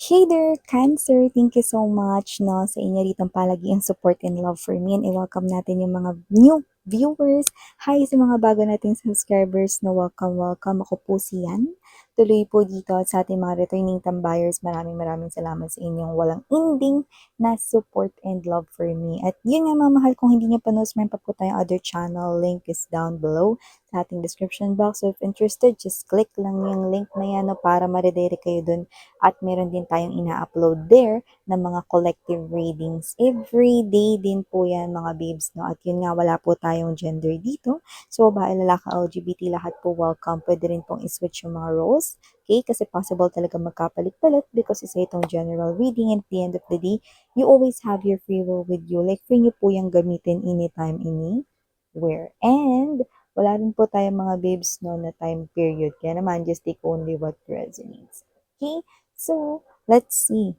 Hey there, Cancer! Thank you so much no, sa inyo ritong palagiang support and love for me. And i-welcome natin yung mga new viewers. Hi sa mga bago nating subscribers na welcome. Ako po si Yan. Tuloy po dito at sa ating mga returning tambayers. Maraming salamat sa inyong walang ending na support and love for me. At yun nga mga mahal, kung hindi nyo pa meron pa po tayong other channel. Link is down below sa ating description box. So if interested, just click lang yung link na yan no, para ma-redirect kayo dun at meron din tayong ina-upload there ng mga collective readings. Every day din po yan mga babes. No? At yun nga, wala po tayong gender dito. So, babae, lalaki, LGBT, lahat po welcome. Pwede rin pong i-switch yung mga roles. Okay? Kasi possible talaga magkapalit-palit because isa itong general reading and at the end of the day, you always have your free will with you. Like, free nyo po yung gamitin anytime, anywhere. And, wala rin po tayong mga babes no na time period. Kaya naman, just take only what resonates. Okay? So, let's see.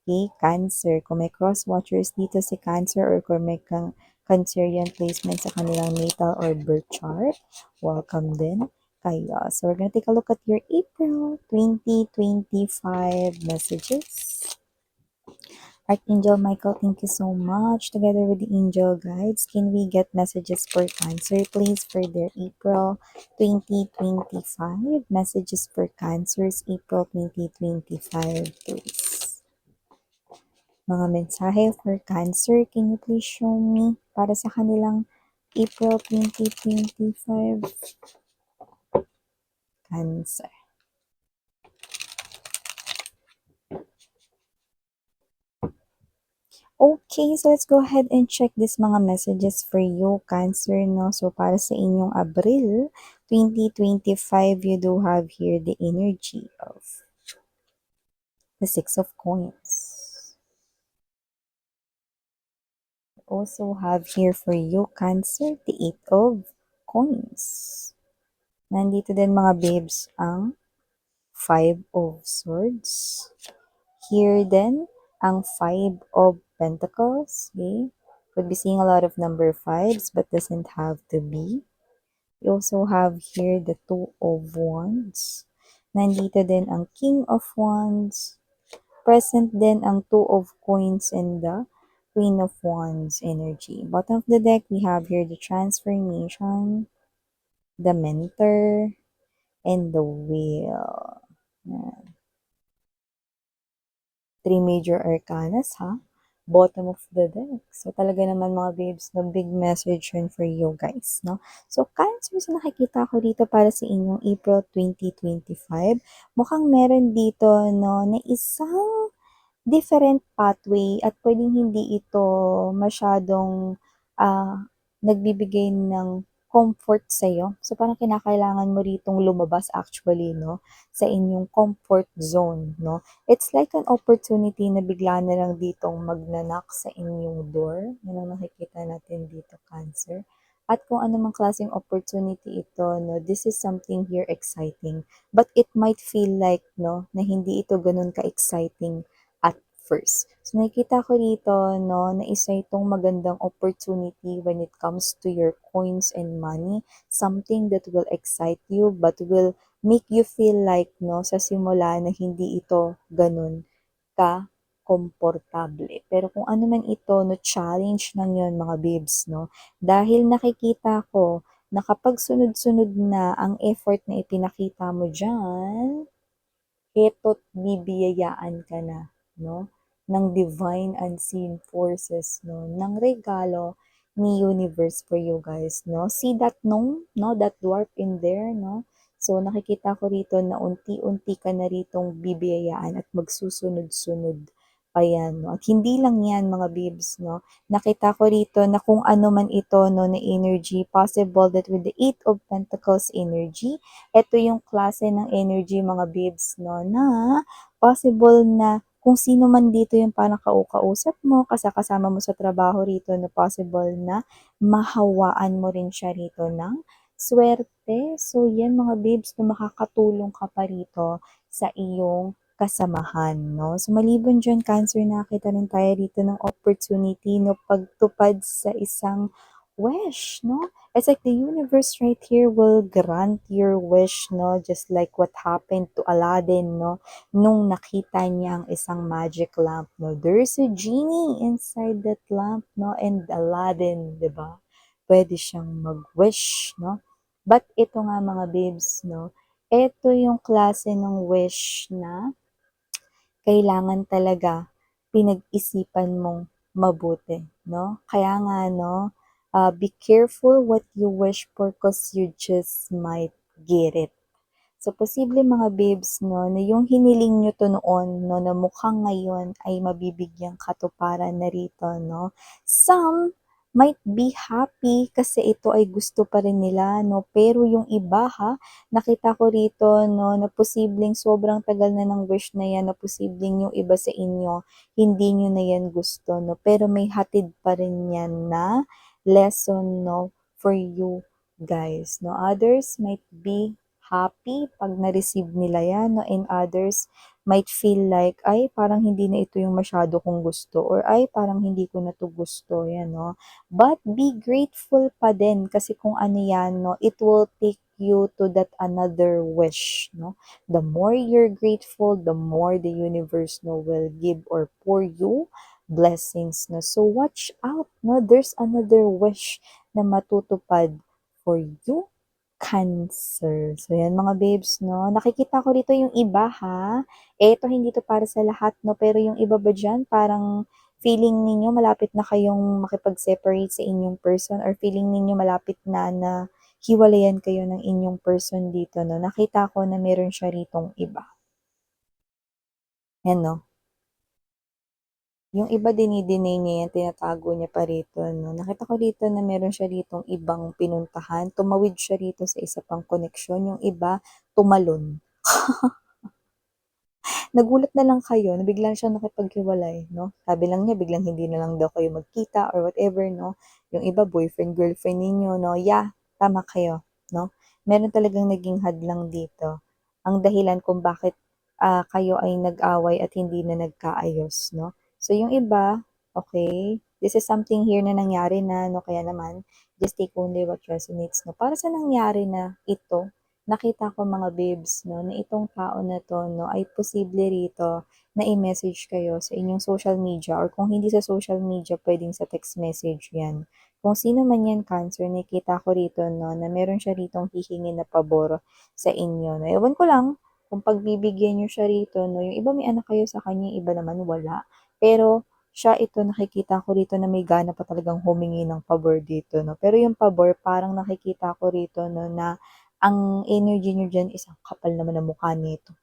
Okay, Cancer. Kung may cross-watchers dito si Cancer or kung may Cancerian placement sa kanilang natal or birth chart, welcome din kayo. So, we're gonna take a look at your April 2025 messages. Archangel Michael, thank you so much. Together with the angel guides, can we get messages for Cancer, please, for their April 2025? Messages for Cancers, April 2025, please. Mga mensahe for Cancer, can you please show me para sa kanilang April 2025? Cancer. Okay, so let's go ahead and check this mga messages for you, Cancer, no? So, para sa inyong Abril 2025, you do have here the energy of the Six of Coins. Also have here for you, Cancer, the Eight of Coins. Nandito din mga babes ang Five of Swords. Here then, ang Five of Pentacles. Okay? Could be seeing a lot of number fives but doesn't have to be. You also have here the Two of Wands. Nandito din ang King of Wands. Present din ang Two of Coins and the Queen of Wands energy. Bottom of the deck, we have here the Transformation, the Mentor, and the Wheel. Yan. Three major arcanas, ha? Bottom of the deck. So, talaga naman mga babes, no, big message yun for you guys, no? So, Cancer, so nakikita ko dito para sa inyong April 2025. Mukhang meron dito, no, na isang different pathway at pwedeng hindi ito masyadong nagbibigay ng comfort sa'yo. So, parang kinakailangan mo ritong lumabas actually, no? Sa inyong comfort zone, no? It's like an opportunity na bigla na lang ditong magnanak sa inyong door. Yan ang nakikita natin dito, Cancer. At kung anumang klaseng opportunity ito, no, this is something here exciting. But it might feel like, no, na hindi ito ganun ka-exciting at first. So, nakikita ko dito, no, na isa itong magandang opportunity when it comes to your coins and money. Something that will excite you but will make you feel like, no, sa simula na hindi ito ganun ka komportable. Pero kung ano man ito, no, challenge lang yon mga babes, no. Dahil nakikita ko na kapag sunod-sunod na ang effort na ipinakita mo dyan, eto't bibiyayaan ka na, no, ng divine unseen forces, no, ng regalo ni universe for you guys, no. See that gnome, no, that dwarf in there, no. So, nakikita ko rito na unti-unti ka na ritong bibiyayaan at magsusunod-sunod pa yan, no. At hindi lang yan, mga babes, no. Nakita ko rito na kung ano man ito, no, na energy, possible that with the Eight of Pentacles energy, ito yung klase ng energy mga babes, no, na possible na kung sino man dito yung parang kausap mo, kasama mo sa trabaho rito na possible na mahawaan mo rin siya rito ng swerte. So, yan mga babes na makakatulong ka pa rito sa iyong kasamahan, no? So, maliban dyan, Cancer, nakita rin tayo rito ng opportunity, no, pagtupad sa isang wish, no? It's like the universe right here will grant your wish, no? Just like what happened to Aladdin, no? Nung nakita niya ang isang magic lamp, no? There's a genie inside that lamp, no? And Aladdin, di ba? Pwede siyang mag-wish, no? But ito nga mga babes, no? Ito yung klase ng wish na kailangan talaga pinag-isipan mong mabuti, no? Kaya nga, no, be careful what you wish for cause you just might get it. So, posible mga babes, no, na yung hiniling nyo to noon, no, na mukhang ngayon ay mabibigyang katuparan na rito, no. Some might be happy kasi ito ay gusto pa rin nila, no. Pero yung iba, ha, nakita ko rito, no, na posibleng sobrang tagal na ng wish na yan, na posibleng yung iba sa inyo, hindi nyo na yan gusto, no. Pero may hatid pa rin yan na lesson, no, for you guys, no. Others might be happy pag na-receive nila yan, no? And others might feel like, ay, parang hindi na ito yung masyado kong gusto or ay, parang hindi ko na to gusto, yan, no? But be grateful pa din kasi kung ano yan, no? It will take you to that another wish, no? The more you're grateful, the more the universe, no, will give or pour you blessings, no? So watch out, no? There's another wish na matutupad for you, Cancer. So, yan mga babes, no? Nakikita ko dito yung iba, ha? Eto, hindi to para sa lahat, no? Pero yung iba ba dyan, parang feeling ninyo malapit na kayong makipag-separate sa inyong person or feeling ninyo malapit na hiwalayan kayo ng inyong person dito, no? Nakita ko na meron siya ritong iba. Yan, no? Yung iba dinidinay niya yan, tinatago niya pa rito, no? Nakita ko dito na meron siya ritong ibang pinuntahan. Tumawid siya rito sa isa pang koneksyon. Yung iba, tumalon. Nagulat na lang kayo na biglang siya nakipaghiwalay, no? Sabi lang niya, biglang hindi na lang daw kayo magkita or whatever, no? Yung iba, boyfriend, girlfriend ninyo, no? Yeah, tama kayo, no? Meron talagang naging hadlang dito. Ang dahilan kung bakit kayo ay nag-away at hindi na nagkaayos, no? So, yung iba, okay, this is something here na nangyari na, no? Kaya naman, just take only what resonates, no? Para sa nangyari na ito, nakita ko mga babes, no, na itong tao na to, no, ay posible rito na i-message kayo sa inyong social media or kung hindi sa social media, pwedeng sa text message yan. Kung sino man yan, Cancer, nakita ko rito, no, na meron siya ritong hihingi na pabor sa inyo. No. Ewan ko lang kung pagbibigyan nyo siya rito, no, yung iba may anak kayo sa kanya, yung iba naman wala. Pero, siya ito, nakikita ko rito na may gana pa talagang humingi ng pabor dito, no. Pero yung pabor, parang nakikita ko rito, no, na ang energy niyo diyan is ang kapal naman ng mukha nito.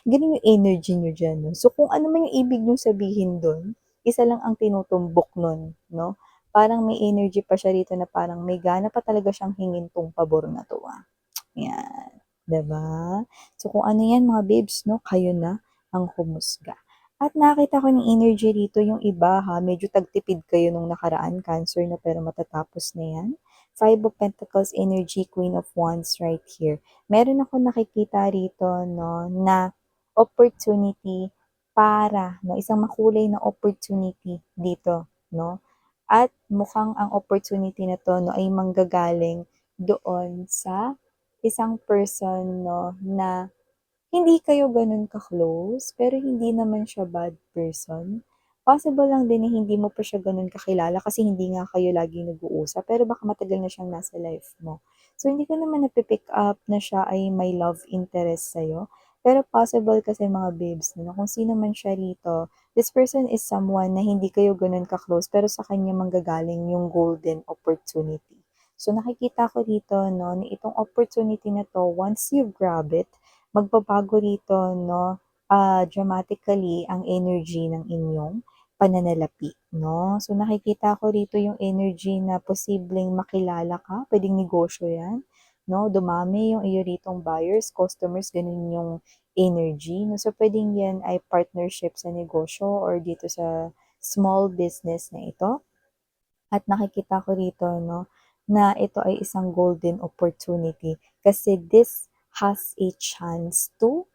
Ganun yung energy niyo diyan, no? So, kung ano man yung ibig niyong sabihin dun, isa lang ang tinutumbok nun, no? Parang may energy pa siya rito na parang may gana pa talaga siyang hingin tong pabor na to, ah. Yan, 'di ba? So, kung ano yan mga babes, no, kayo na ang humusga. At nakita ko ng energy rito yung iba ha, medyo tagtipid kayo nung nakaraan, Cancer na pero matatapos na yan. Five of Pentacles energy, Queen of Wands right here. Meron ako nakikita rito, no, na opportunity para, no, isang makulay na opportunity dito, no? At mukhang ang opportunity na to, no, ay manggagaling doon sa isang person, no, na hindi kayo gano'n ka-close, pero hindi naman siya bad person. Possible lang din na hindi mo pa siya gano'n kakilala kasi hindi nga kayo laging nag-uusap, pero baka matagal na siyang nasa life mo. So, hindi ko naman napipick up na siya ay may love interest sa'yo. Pero possible kasi mga babes, no, kung sino man siya rito, this person is someone na hindi kayo gano'n ka-close, pero sa kanya manggagaling yung golden opportunity. So, nakikita ko dito, no, na itong opportunity na to, once you grab it, magbabago rito, no, dramatically ang energy ng inyong pananalapi, no? So, nakikita ko rito yung energy na posibleng makilala ka, pwedeng negosyo yan, no? Dumami yung iyo ritong buyers, customers, ganun yung energy, no? So, pwedeng yan ay partnership sa negosyo or dito sa small business na ito. At nakikita ko rito, no, na ito ay isang golden opportunity kasi this has a chance to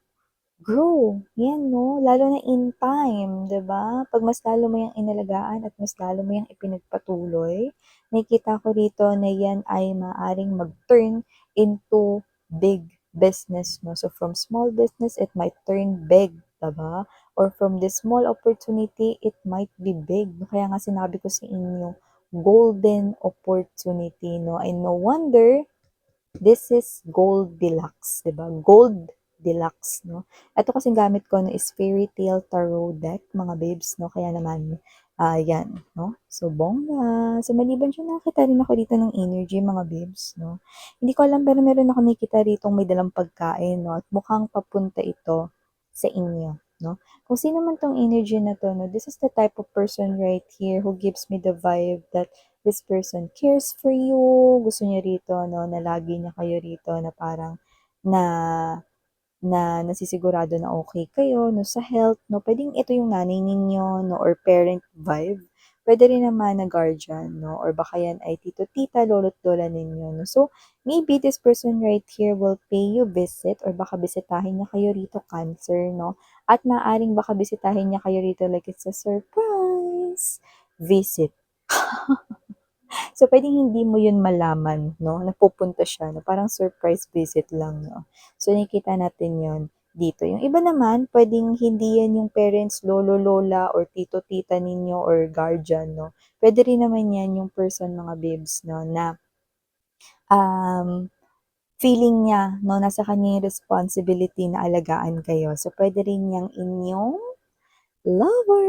grow. Yan 'no, lalo na in time, 'di ba? 'Pag mas lalo mo yang inalagaan at mas lalo mo yang ipinagpatuloy, nakikita ko dito na yan ay maaaring mag-turn into big business 'no. So from small business, it might turn big, 'di ba? Or from this small opportunity, it might be big. Kaya nga sinabi ko sa inyo, golden opportunity 'no, and no wonder this is Gold Deluxe, 'di ba? Gold Deluxe, 'no? Ito kasing gamit ko no is Fairy Tale Tarot deck, mga babes, 'no? Kaya naman, yan, 'no? So, bongga. So, maliban diyan, nakakita rin ako dito ng energy, mga babes, 'no? Hindi ko alam, pero meron ako nakikita rito may dalang pagkain, 'no? At mukhang papunta ito sa inyo, 'no? Kung sino man tong energy na to, 'no? This is the type of person right here who gives me the vibe that this person cares for you, gusto niya rito 'no, na lagi niya kayo rito na parang na na nasisigurado na okay kayo 'no, sa health 'no. Puwedeng ito yung nanay ninyo 'no or parent vibe. Puwede rin naman na guardian 'no or baka yan ay tito, tita, lolo't lola ninyo 'no. So, maybe this person right here will pay you visit or baka bisitahin niya kayo rito, Cancer 'no, at maaaring baka bisitahin niya kayo rito like it's a surprise visit. So, puwedeng hindi mo 'yun malaman 'no, na pupunta siya na parang surprise visit lang 'no. So, nakikita natin 'yun dito. Yung iba naman puwedeng hindi 'yan yung parents, lolo, lola or tito, tita ninyo or guardian 'no. Puwede rin naman 'yan yung person, mga babes 'no, na, um, feeling niya 'no, nasa kanya yung responsibility na alagaan kayo. So, puwede rin 'yang inyong lover.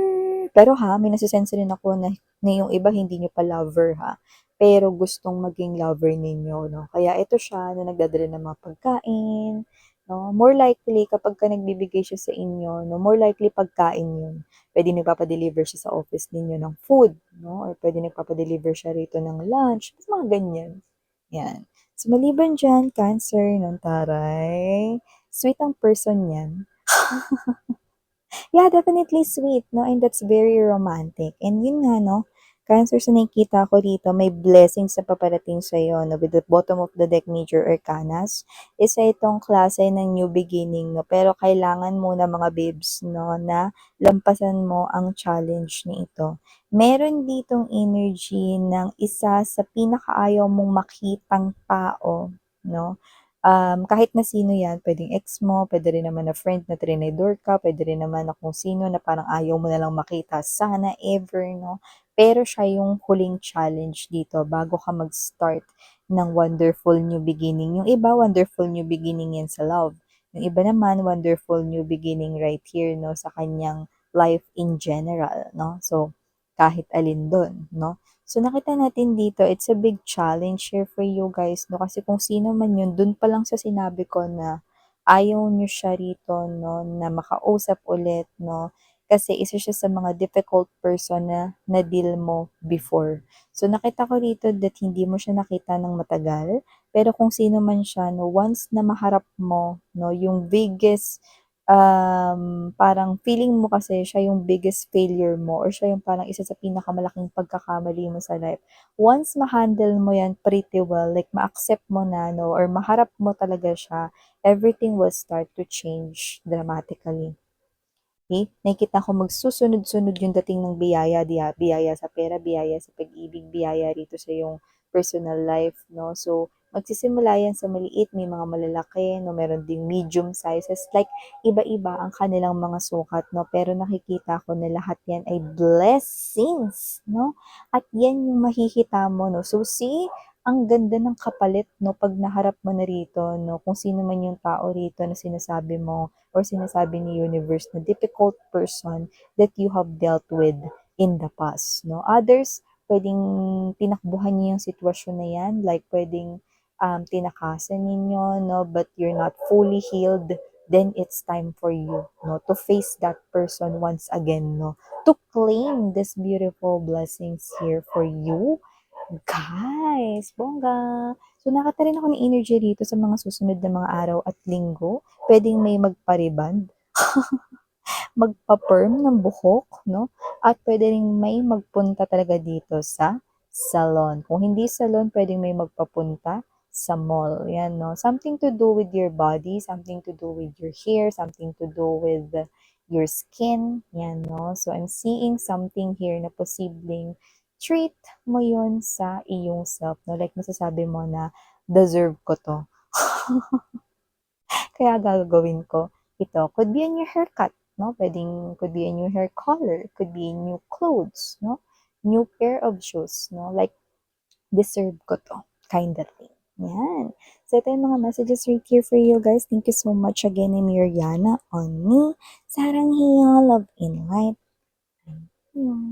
Pero ha, may nase-sense rin ako na yung iba hindi niyo pa lover ha, pero gustong maging lover ninyo 'no. Kaya ito siya na nagdadala ng mga pagkain 'no. More likely kapagka nagbibigay siya sa inyo 'no, more likely pagkain yun. Puwedeng nagpapa-deliver siya sa office ninyo ng food 'no, or puwedeng nagpapa-deliver siya rito ng lunch, mga ganyan, 'yan. So maliban diyan, Cancer 'no, taray, sweet ang person niyan. Yeah, definitely sweet, no? And that's very romantic. And yun nga, no? Cancer, sa nakikita ko dito, may blessings na paparating sa'yo, no? With the bottom of the deck, Major Arcanas. Isa itong klase ng new beginning, no? Pero kailangan muna, mga babes, no? Na lampasan mo ang challenge na ito. Meron ditong energy ng isa sa pinakaayaw mong makitang tao, no? Kahit na sino yan, puwedeng ex mo, puwede rin naman na friend na tinenedor ka, puwede rin naman na kung sino na parang ayaw mo na lang makita sana ever 'no. Pero siya yung huling challenge dito bago ka mag-start ng wonderful new beginning. Yung iba wonderful new beginning yan sa love, yung iba naman wonderful new beginning right here 'no, sa kanyang life in general 'no. So, kahit alin dun 'no. So, nakita natin dito, it's a big challenge here for you guys, no? Kasi kung sino man yun, dun pa lang sa sinabi ko na ayaw nyo siya rito, no? Na makausap ulit, no? Kasi isa siya sa mga difficult person na na-deal mo before. So, nakita ko rito that hindi mo siya nakita ng matagal. Pero kung sino man siya, no? Once na maharap mo, no? Yung biggest parang feeling mo kasi siya yung biggest failure mo or siya yung parang isa sa pinakamalaking pagkakamali mo sa life. Once ma-handle mo yan pretty well, like ma-accept mo na, no, or maharap mo talaga siya, everything will start to change dramatically. Okay? Nakikita ko magsusunod-sunod yung dating ng biyaya, biyaya sa pera, biyaya sa pag-ibig, biyaya rito sa yung personal life, no? So, magsisimula yan sa maliit, may mga malalaki, no? Meron ding medium sizes, like iba-iba ang kanilang mga sukat, no? Pero nakikita ko na lahat yan ay blessings, no? At yan yung mahihita mo, no? So, see, ang ganda ng kapalit, no? Pag naharap mo na rito, no? Kung sino man yung tao rito na sinasabi mo, or sinasabi ni universe na difficult person that you have dealt with in the past, no? Others, pwedeng tinakbuhan niyo yung sitwasyon na yan, like pwedeng tinakasan ninyo, no? But you're not fully healed, then it's time for you, no? To face that person once again, no? To claim these beautiful blessings here for you. Guys, bongga! So, nakita rin ako ng energy dito sa mga susunod na mga araw at linggo. Puwedeng may magpa-rebond, magpa-perm ng buhok, 'no? At puwede ring may magpunta talaga dito sa salon. Kung hindi salon, puwedeng may magpapunta sa mall. Yan, no? Something to do with your body, something to do with your hair, something to do with your skin. Yan, no? So, I'm seeing something here na posibleng treat mo yun sa iyong self, no? Like, masasabi mo na, deserve ko to. Kaya gagawin ko ito. Could be a new haircut, no? Could be a new hair color, could be new clothes, no? New pair of shoes, no? Like, deserve ko to, kind of thing. Yan. So, ito yung mga messages right here for you guys. Thank you so much again, Miriana, on me. Sarang hiya, love in light. Thank you.